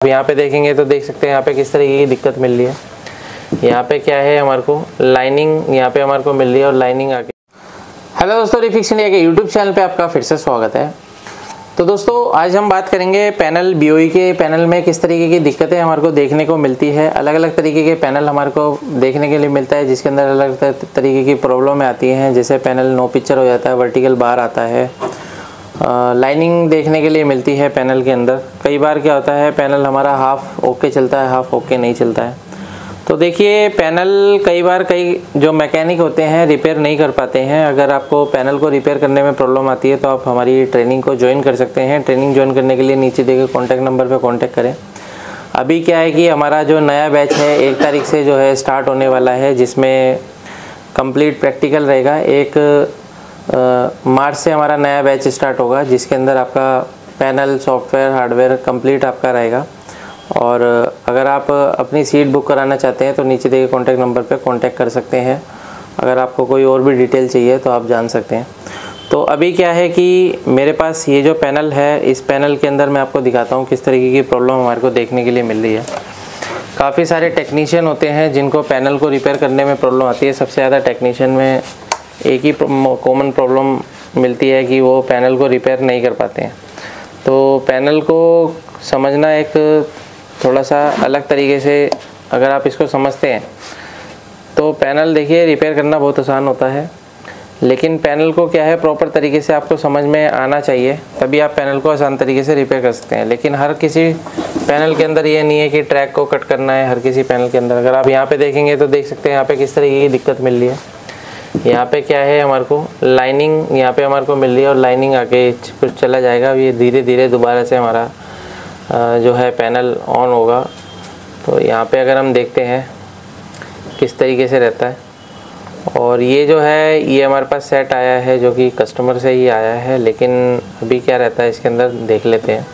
अब यहाँ पे देखेंगे तो देख सकते हैं यहाँ पे किस तरीके की दिक्कत मिल रही है। यहाँ पे क्या है, हमारे को लाइनिंग यहाँ पे हमारे को मिल रही है और लाइनिंग आगे। हेलो दोस्तों, रिफिक्स इंडिया के यूट्यूब चैनल पे आपका फिर से स्वागत है। तो दोस्तों आज हम बात करेंगे पैनल BOE के पैनल में किस तरीके की दिक्कतें हमारे को देखने को मिलती है। अलग अलग तरीके के पैनल हमारे को देखने के लिए मिलता है जिसके अंदर अलग तरीके की प्रॉब्लम आती हैं। जैसे पैनल नो पिक्चर हो जाता है, वर्टिकल बार आता है, लाइनिंग देखने के लिए मिलती है पैनल के अंदर। कई बार क्या होता है, पैनल हमारा हाफ ओके चलता है, हाफ ओके नहीं चलता है। तो देखिए पैनल कई जो मैकेनिक होते हैं रिपेयर नहीं कर पाते हैं। अगर आपको पैनल को रिपेयर करने में प्रॉब्लम आती है तो आप हमारी ट्रेनिंग को ज्वाइन कर सकते हैं। ट्रेनिंग ज्वाइन करने के लिए नीचे दिए गए कॉन्टैक्ट नंबर पर कॉन्टैक्ट करें। अभी क्या है कि हमारा जो नया बैच है 1 तारीख से जो है स्टार्ट होने वाला है, जिसमें कंप्लीट प्रैक्टिकल रहेगा। 1 मार्च से हमारा नया बैच स्टार्ट होगा जिसके अंदर आपका पैनल, सॉफ्टवेयर, हार्डवेयर कंप्लीट आपका रहेगा। और अगर आप अपनी सीट बुक कराना चाहते हैं तो नीचे दिए गए कॉन्टैक्ट नंबर पे कांटेक्ट कर सकते हैं। अगर आपको कोई और भी डिटेल चाहिए तो आप जान सकते हैं। तो अभी क्या है कि मेरे पास ये जो पैनल है, इस पैनल के अंदर मैं आपको दिखाता हूँ किस तरीके की प्रॉब्लम हमारे को देखने के लिए मिल रही है। काफ़ी सारे टेक्नीशियन होते हैं जिनको पैनल को रिपेयर करने में प्रॉब्लम आती है। सबसे ज़्यादा टेक्नीशियन में एक ही कॉमन प्रॉब्लम मिलती है कि वो पैनल को रिपेयर नहीं कर पाते हैं। तो पैनल को समझना एक थोड़ा सा अलग तरीके से अगर आप इसको समझते हैं तो पैनल देखिए रिपेयर करना बहुत आसान होता है, लेकिन पैनल को क्या है प्रॉपर तरीके से आपको समझ में आना चाहिए, तभी आप पैनल को आसान तरीके से रिपेयर कर सकते हैं। लेकिन हर किसी पैनल के अंदर ये नहीं है कि ट्रैक को कट करना है। हर किसी पैनल के अंदर अगर आप यहाँ पे देखेंगे तो देख सकते हैं यहाँ पे किस तरीके की दिक्कत मिल रही है। यहाँ पे क्या है, हमारे को लाइनिंग यहाँ पे हमारे को मिल रही है और लाइनिंग आगे कुछ चला जाएगा। ये धीरे धीरे दोबारा से हमारा जो है पैनल ऑन होगा। तो यहाँ पे अगर हम देखते हैं किस तरीके से रहता है, और ये जो है ये हमारे पास सेट आया है जो कि कस्टमर से ही आया है। लेकिन अभी क्या रहता है इसके अंदर देख लेते हैं।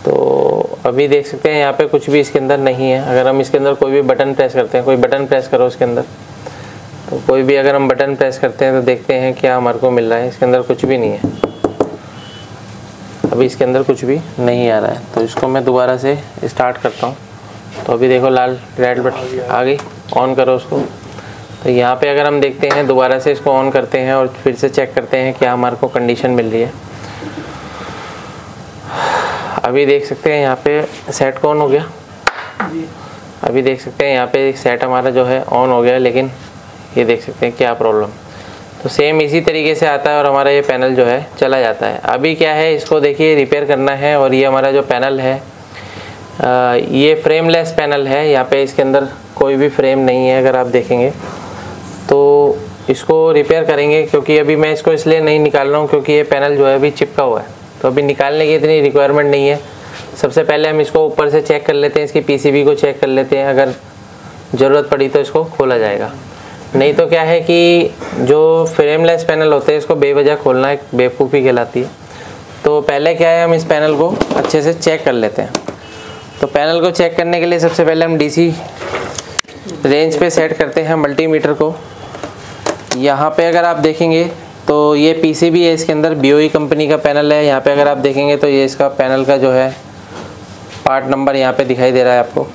तो अभी देख सकते हैं यहाँ पे कुछ भी इसके अंदर नहीं है। अगर हम इसके अंदर कोई भी बटन प्रेस करते हैं, कोई बटन प्रेस करो इसके अंदर, तो कोई भी अगर हम बटन प्रेस करते हैं तो देखते हैं क्या हमारे को मिल रहा है। इसके अंदर कुछ भी नहीं है, अभी इसके अंदर कुछ भी नहीं आ रहा है। तो इसको मैं दोबारा से स्टार्ट करता हूँ। तो अभी देखो लाल रेड बटन आ गई, ऑन करो उसको। तो यहाँ पे अगर हम देखते हैं दोबारा से इसको ऑन करते हैं और फिर से चेक करते हैं क्या हमारे को कंडीशन मिल रही है। अभी देख सकते हैं यहाँ पे सेट कौन हो गया। अभी देख सकते हैं यहाँ पे एक सेट हमारा जो है ऑन हो गया, लेकिन ये देख सकते हैं क्या प्रॉब्लम। तो सेम इसी तरीके से आता है और हमारा ये पैनल जो है चला जाता है। अभी क्या है, इसको देखिए रिपेयर करना है। और ये हमारा जो पैनल है ये फ्रेमलेस पैनल है। यहाँ पे इसके अंदर कोई भी फ्रेम नहीं है। अगर आप देखेंगे तो इसको रिपेयर करेंगे, क्योंकि अभी मैं इसको इसलिए नहीं निकाल रहा हूँ क्योंकि ये पैनल जो है अभी चिपका हुआ है। तो अभी निकालने की इतनी रिक्वायरमेंट नहीं है। सबसे पहले हम इसको ऊपर से चेक कर लेते हैं, इसकी PCB को चेक कर लेते हैं। अगर ज़रूरत पड़ी तो इसको खोला जाएगा। नहीं तो क्या है कि जो फ्रेमलेस पैनल होते हैं इसको बेवजह खोलना एक बेवकूफ़ी कहलाती है। तो पहले क्या है, हम इस पैनल को अच्छे से चेक कर लेते हैं। तो पैनल को चेक करने के लिए सबसे पहले हम DC रेंज पे सेट करते हैं मल्टीमीटर को। यहाँ पे अगर आप देखेंगे तो ये PCB है, इसके अंदर BOE कंपनी का पैनल है। यहाँ पे अगर आप देखेंगे तो ये इसका पैनल का जो है पार्ट नंबर यहाँ पे दिखाई दे रहा है आपको।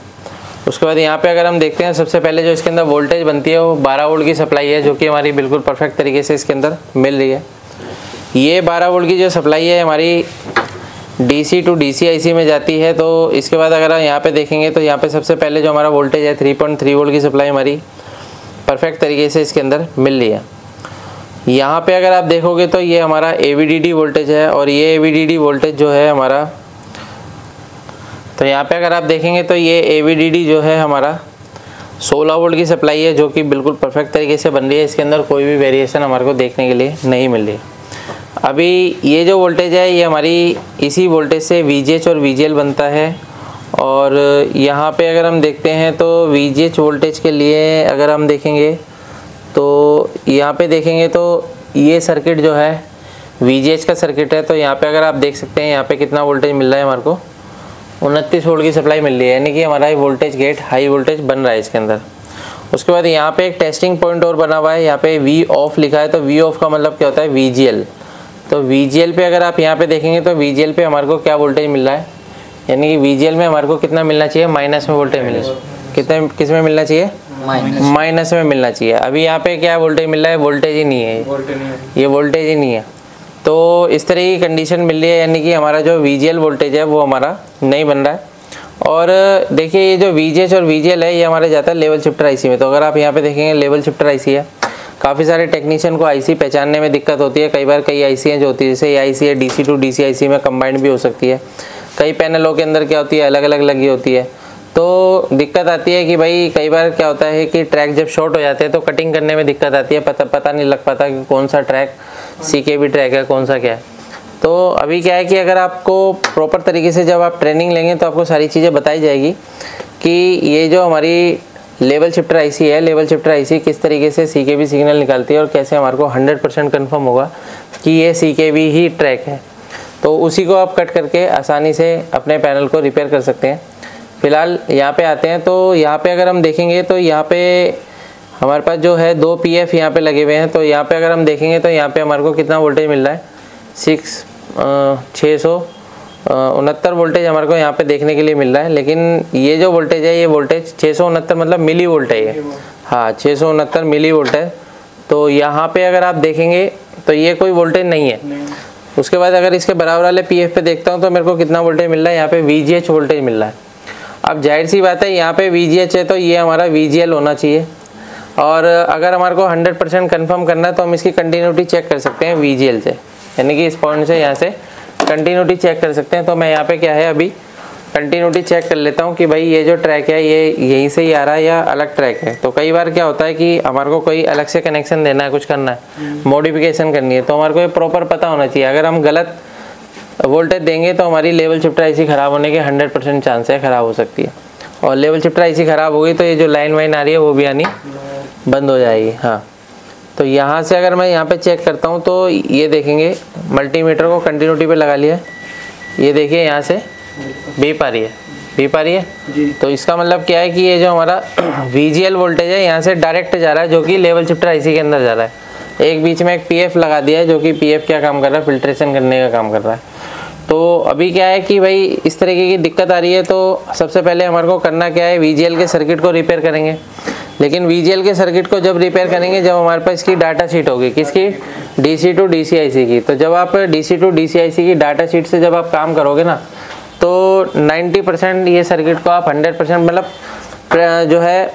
उसके बाद यहाँ पे अगर हम देखते हैं सबसे पहले जो इसके अंदर वोल्टेज बनती है वो 12 वोल्ट की सप्लाई है, जो कि हमारी बिल्कुल परफेक्ट तरीके से इसके अंदर मिल रही है। ये 12 वोल्ट की जो सप्लाई है हमारी DC टू DC IC में जाती है। तो इसके बाद अगर हम यहाँ पे देखेंगे तो यहाँ पे सबसे पहले जो हमारा वोल्टेज है 3.3 वोल्ट की सप्लाई हमारी परफेक्ट तरीके से इसके अंदर मिल रही है। यहाँ पे अगर आप देखोगे तो ये हमारा AVDD वोल्टेज है, और ये AVDD वोल्टेज जो है हमारा, तो यहाँ पे अगर आप देखेंगे तो ये AVDD जो है हमारा 16 वोल्ट की सप्लाई है, जो कि बिल्कुल परफेक्ट तरीके से बन रही है। इसके अंदर कोई भी वेरिएशन हमारे को देखने के लिए नहीं मिल रही। अभी ये जो वोल्टेज है ये हमारी इसी वोल्टेज से VGH और VGL बनता है। और यहाँ पे अगर हम देखते हैं तो VGH वोल्टेज के लिए अगर हम देखेंगे तो यहाँ पे देखेंगे तो ये सर्किट जो है VGH का सर्किट है। तो यहाँ पे अगर आप देख सकते हैं यहाँ पे कितना वोल्टेज मिल रहा है, हमारे को 29 वोल्ट की सप्लाई मिल रही है, यानी कि हमारा वोल्टेज गेट हाई वोल्टेज बन रहा है इसके अंदर। उसके बाद यहाँ पे एक टेस्टिंग पॉइंट और बना हुआ है, यहाँ पे V ऑफ लिखा है। तो V ऑफ का मतलब क्या होता है, VGL। तो VGL पे अगर आप यहाँ पे देखेंगे तो VGL पे हमारे को क्या वोल्टेज मिल रहा है, यानी कि VGL में हमारे को कितना मिलना चाहिए, माइनस में वोल्टेज मिले, कितने किस में मिलना चाहिए, माइनस में मिलना चाहिए। अभी यहाँ पे क्या वोल्टेज मिल रहा है, वोल्टेज ही नहीं है, ये वोल्टेज ही नहीं है। तो इस तरह की कंडीशन मिल रही है, यानी कि हमारा जो VGL वोल्टेज है वो हमारा नहीं बन रहा है। और देखिए ये जो VGH और VGL है ये हमारे जाता है लेवल शिफ्टर IC में। तो अगर आप यहाँ पे देखेंगे लेवल शिफ्टर IC है, काफ़ी सारे टेक्नीशियन को IC पहचानने में दिक्कत होती है। कई बार कई IC हैं जो होती है, जैसे ये IC है DC to DC IC में कंबाइंड भी हो सकती है। कई पैनलों के अंदर क्या होती है, अलग अलग लगी होती है, तो दिक्कत आती है कि भाई कई बार क्या होता है कि ट्रैक जब शॉर्ट हो जाते हैं तो कटिंग करने में दिक्कत आती है, पता नहीं लग पाता कि कौन सा ट्रैक CKB ट्रैक है, कौन सा क्या है। तो अभी क्या है कि अगर आपको प्रॉपर तरीके से जब आप ट्रेनिंग लेंगे तो आपको सारी चीज़ें बताई जाएगी कि ये जो हमारी लेवल शिफ्टर IC है, लेवल शिफ्टर IC किस तरीके से CKB सिग्नल निकालती है और कैसे हमारे को 100% कन्फर्म होगा कि ये CKB ही ट्रैक है। तो उसी को आप कट करके आसानी से अपने पैनल को रिपेयर कर सकते हैं। फिलहाल यहाँ पे आते हैं, तो यहाँ पे अगर हम देखेंगे तो यहाँ पे हमारे पास जो है 2 PF यहाँ पे लगे हुए हैं। तो यहाँ पे अगर हम देखेंगे तो यहाँ पे हमारे को कितना वोल्टेज मिल रहा है, 669 वोल्टेज हमारे को यहाँ पे देखने के लिए मिल रहा है। लेकिन ये जो वोल्टेज है, ये वोल्टेज 669 मतलब मिली वोल्टेज है, हाँ 669 मिली वोल्ट है। तो यहाँ पे अगर आप देखेंगे तो ये कोई वोल्टेज नहीं है। उसके बाद अगर इसके बराबर वाले PF पे देखता हूँ तो मेरे को कितना वोल्टेज मिल रहा है, यहाँ पे VGH वोल्टेज मिल रहा है। अब जाहिर सी बात है यहाँ पे VGH है तो ये हमारा VGL होना चाहिए। और अगर हमारे को 100% कन्फर्म करना है तो हम इसकी कंटिन्यूटी चेक कर सकते हैं VGL से, यानी कि इस पॉइंट से यहाँ से कंटिन्यूटी चेक कर सकते हैं। तो मैं यहाँ पे क्या है अभी कंटिन्यूटी चेक कर लेता हूँ कि भाई ये जो ट्रैक है ये यहीं से ही आ रहा है या अलग ट्रैक है। तो कई बार क्या होता है कि हमारे को कोई अलग से कनेक्शन देना है, कुछ करना है, मॉडिफिकेशन करनी है, तो हमारे को ये प्रॉपर पता होना चाहिए। अगर हम गलत वोल्टेज देंगे तो हमारी लेवल शिफ्टर IC ख़राब होने के 100% चांस है, ख़राब हो सकती है। और लेवल शिफ्टर IC ख़राब हो गई तो ये जो लाइन वाइन आ रही है वो भी आनी बंद हो जाएगी। हाँ, तो यहाँ से अगर मैं यहाँ पे चेक करता हूँ तो ये देखेंगे मल्टीमीटर को कंटिन्यूटी पे लगा लिया, ये देखिए यहाँ से बीप आ रही है, बीप आ रही है जी। तो इसका मतलब क्या है कि ये जो हमारा VGL वोल्टेज है यहाँ से डायरेक्ट जा रहा है, जो कि लेवल शिफ्टर IC के अंदर जा रहा है। एक बीच में एक PF लगा दिया है, जो कि PF क्या काम कर रहा है, फिल्ट्रेशन करने का काम कर रहा है। तो अभी क्या है कि भाई इस तरीके की दिक्कत आ रही है, तो सबसे पहले हमारे को करना क्या है, VGL के सर्किट को रिपेयर करेंगे। लेकिन VGL के सर्किट को जब रिपेयर करेंगे जब हमारे पास इसकी डाटा शीट होगी, किसकी, DC to DC IC की। तो जब आप DC to DC IC की डाटा शीट से जब आप काम करोगे ना तो 90% ये सर्किट को आप 100% मतलब जो है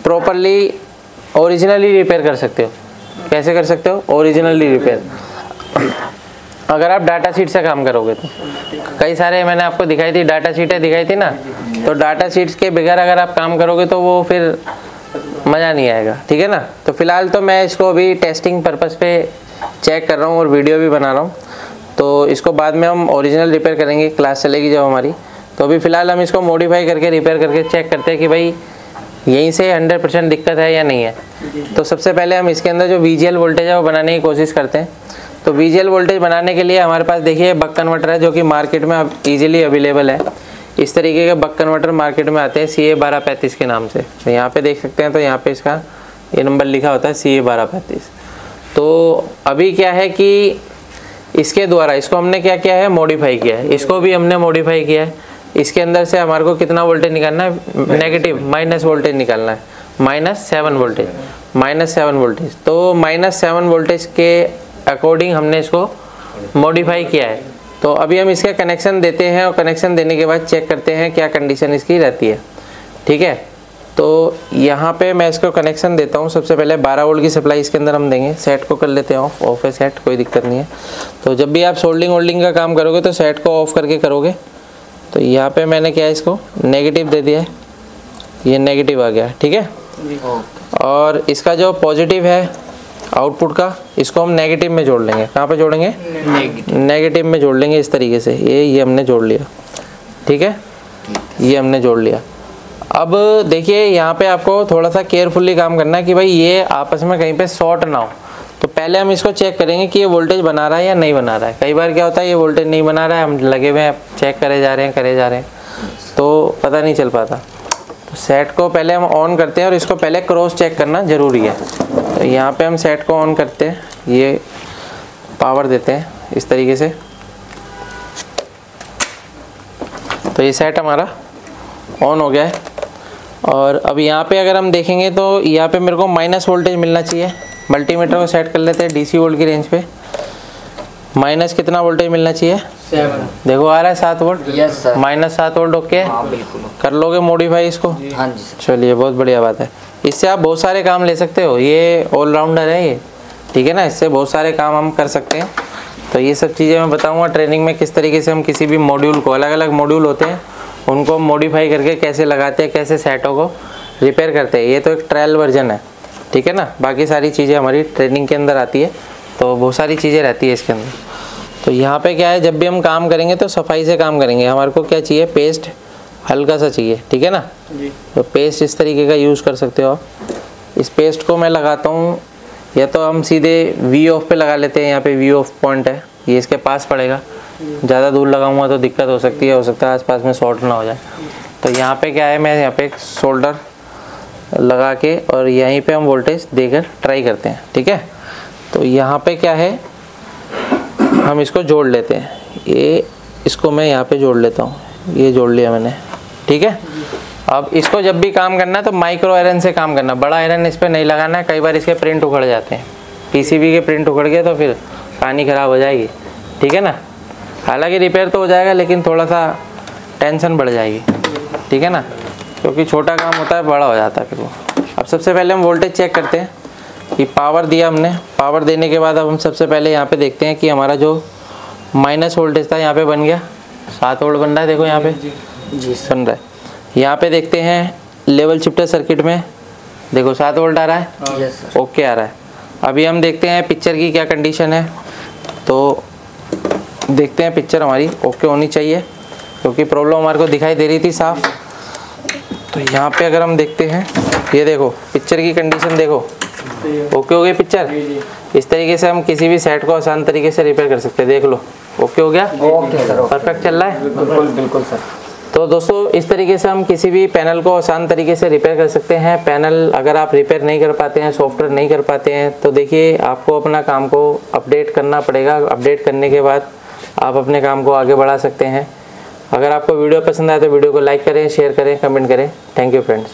प्रॉपरली ओरिजिनली रिपेयर कर सकते हो। कैसे कर सकते हो, ओरिजिनली रिपेयर, अगर आप डाटा शीट से काम करोगे तो। कई सारे मैंने आपको दिखाई थी, डाटा शीटें दिखाई थी ना, तो डाटा शीट्स के बगैर अगर आप काम करोगे तो वो फिर मज़ा नहीं आएगा, ठीक है ना। तो फिलहाल तो मैं इसको अभी टेस्टिंग पर्पस पे चेक कर रहा हूँ और वीडियो भी बना रहा हूँ। तो इसको बाद में हम ओरिजिनल रिपेयर करेंगे, क्लास चलेगी जब हमारी। तो अभी फ़िलहाल हम इसको मॉडिफाई करके रिपेयर करके चेक करते हैं कि भाई यहीं से 100% दिक्कत है या नहीं है। तो सबसे पहले हम इसके अंदर जो VGL वोल्टेज है वो बनाने की कोशिश करते हैं। तो VGL वोल्टेज बनाने के लिए हमारे पास देखिए बक कन्वर्टर है, जो कि मार्केट में अब ईजिली अवेलेबल है। इस तरीके के बक कन्वर्टर मार्केट में आते हैं CA1235 के नाम से। तो यहाँ पे देख सकते हैं, तो यहाँ पे इसका ये नंबर लिखा होता है CA1235। तो अभी क्या है कि इसके द्वारा इसको हमने क्या किया है, मॉडिफाई किया है। इसको भी हमने मॉडिफाई किया है। इसके अंदर से हमारे को कितना वोल्टेज निकालना है, नेगेटिव माइनस वोल्टेज निकालना है, -7 वोल्टेज, -7 वोल्टेज। तो -7 वोल्टेज के अकॉर्डिंग हमने इसको मॉडिफाई किया है। तो अभी हम इसके कनेक्शन देते हैं और कनेक्शन देने के बाद चेक करते हैं क्या कंडीशन इसकी रहती है, ठीक है। तो यहाँ पे मैं इसको कनेक्शन देता हूँ। सबसे पहले 12 वोल्ट की सप्लाई इसके अंदर हम देंगे। सेट को कर लेते हैं ऑफ, ऑफ है सेट, कोई दिक्कत नहीं है। तो जब भी आप सोल्डिंग वोल्डिंग का काम करोगे तो सेट को ऑफ करके करोगे। तो यहाँ पे मैंने क्या है, इसको नेगेटिव दे दिया है, ये नेगेटिव आ गया, ठीक है। और इसका जो पॉजिटिव है आउटपुट का, इसको हम नेगेटिव में जोड़ लेंगे। कहाँ पे जोड़ेंगे, नेगेटिव में जोड़ लेंगे इस तरीके से। ये हमने जोड़ लिया, ठीक है, ये हमने जोड़ लिया। अब देखिए यहाँ पे आपको थोड़ा सा केयरफुली काम करना है कि भाई ये आपस में कहीं पे शॉर्ट ना हो। तो पहले हम इसको चेक करेंगे कि ये वोल्टेज बना रहा है या नहीं बना रहा है। कई बार क्या होता है ये वोल्टेज नहीं बना रहा है, हम लगे हुए हैं चेक करे जा रहे हैं तो पता नहीं चल पाता। तो सेट को पहले हम ऑन करते हैं और इसको पहले क्रॉस चेक करना ज़रूरी है। तो यहाँ पे हम सेट को ऑन करते हैं, ये पावर देते हैं इस तरीके से। तो ये सेट हमारा ऑन हो गया है। और अब यहाँ पे अगर हम देखेंगे तो यहाँ पे मेरे को माइनस वोल्टेज मिलना चाहिए। मल्टीमीटर को सेट कर लेते हैं DC वोल्ट की रेंज पे। माइनस कितना वोल्टेज मिलना चाहिए? 7। देखो आ रहा है 7 volt. Yes sir. Minus 7 volt okay. हाँ बिल्कुल। कर लोगे मॉडिफाई इसको? हाँ जी सर। चलिए बहुत बढ़िया बात है। इससे आप बहुत सारे काम ले सकते हो, ये ऑलराउंडर है ये, ठीक है ना। इससे बहुत सारे काम हम कर सकते हैं। तो ये सब चीज़ें मैं बताऊंगा ट्रेनिंग में, किस तरीके से हम किसी भी मॉड्यूल को, अलग अलग मॉड्यूल होते हैं उनको मॉडिफाई करके कैसे लगाते हैं, कैसे सेटों को रिपेयर करते हैं। ये तो एक ट्रायल वर्जन है, ठीक है ना। बाकी सारी चीज़ें हमारी ट्रेनिंग के अंदर आती है, तो बहुत सारी चीज़ें रहती है इसके अंदर। तो यहाँ पे क्या है, जब भी हम काम करेंगे तो सफाई से काम करेंगे। हमारे को क्या चाहिए, पेस्ट हल्का सा चाहिए, ठीक है ना जी। तो पेस्ट इस तरीके का यूज़ कर सकते हो आप। इस पेस्ट को मैं लगाता हूँ, या तो हम सीधे वी ऑफ पे लगा लेते हैं। यहाँ पे वी ऑफ पॉइंट है, ये इसके पास पड़ेगा। ज़्यादा दूर लगाऊंगा तो दिक्कत हो सकती है, हो सकता है आसपास में शॉर्ट ना हो जाए। तो यहाँ पे क्या है, मैं यहाँ पे एक शोल्डर लगा के और यहीं पे हम वोल्टेज देकर ट्राई करते हैं, ठीक है। तो यहाँ पे क्या है, हम इसको जोड़ लेते हैं। ये इसको मैं यहाँ पे जोड़ लेता हूँ, ये जोड़ लिया मैंने, ठीक है। अब इसको जब भी काम करना है तो माइक्रो आयरन से काम करना, बड़ा आयरन इस पर नहीं लगाना है। कई बार इसके प्रिंट उखड़ जाते हैं, PCB के प्रिंट उखड़ गए तो फिर कहानी ख़राब हो जाएगी, ठीक है ना। हालांकि रिपेयर तो हो जाएगा लेकिन थोड़ा सा टेंशन बढ़ जाएगी, ठीक है ना, क्योंकि छोटा काम होता है बड़ा हो जाता है फिर वो। अब सबसे पहले हम वोल्टेज चेक करते हैं कि पावर दिया हमने। पावर देने के बाद अब हम सबसे पहले यहाँ पे देखते हैं कि हमारा जो माइनस वोल्टेज था यहाँ पे बन गया, 7 वोल्ट बन रहा है। देखो यहाँ पे जी बन रहा है। यहाँ पे देखते हैं लेवल शिफ्टर सर्किट में, देखो 7 वोल्ट आ रहा है, यस सर। ओके आ रहा है। अभी हम देखते हैं पिक्चर की क्या कंडीशन है। तो देखते हैं पिक्चर हमारी ओके होनी चाहिए, क्योंकि प्रॉब्लम हमारे को दिखाई दे रही थी साफ। तो यहाँ पे अगर हम देखते हैं, ये देखो पिक्चर की कंडीशन देखो, ओके हो गई पिक्चर। इस तरीके से हम किसी भी सेट को आसान तरीके से रिपेयर कर सकते हैं। देख लो ओके हो गया, ओके सर। परफेक्ट चल रहा है। बिल्कुल बिल्कुल सर। तो दोस्तों इस तरीके से हम किसी भी पैनल को आसान तरीके से रिपेयर कर सकते हैं। पैनल अगर आप रिपेयर नहीं कर पाते हैं, सॉफ्टवेयर नहीं कर पाते हैं, तो देखिए आपको अपना काम को अपडेट करना पड़ेगा। अपडेट करने के बाद आप अपने काम को आगे बढ़ा सकते हैं। अगर आपको वीडियो पसंद आए तो वीडियो को लाइक करें, शेयर करें, कमेंट करें। Thank you friends.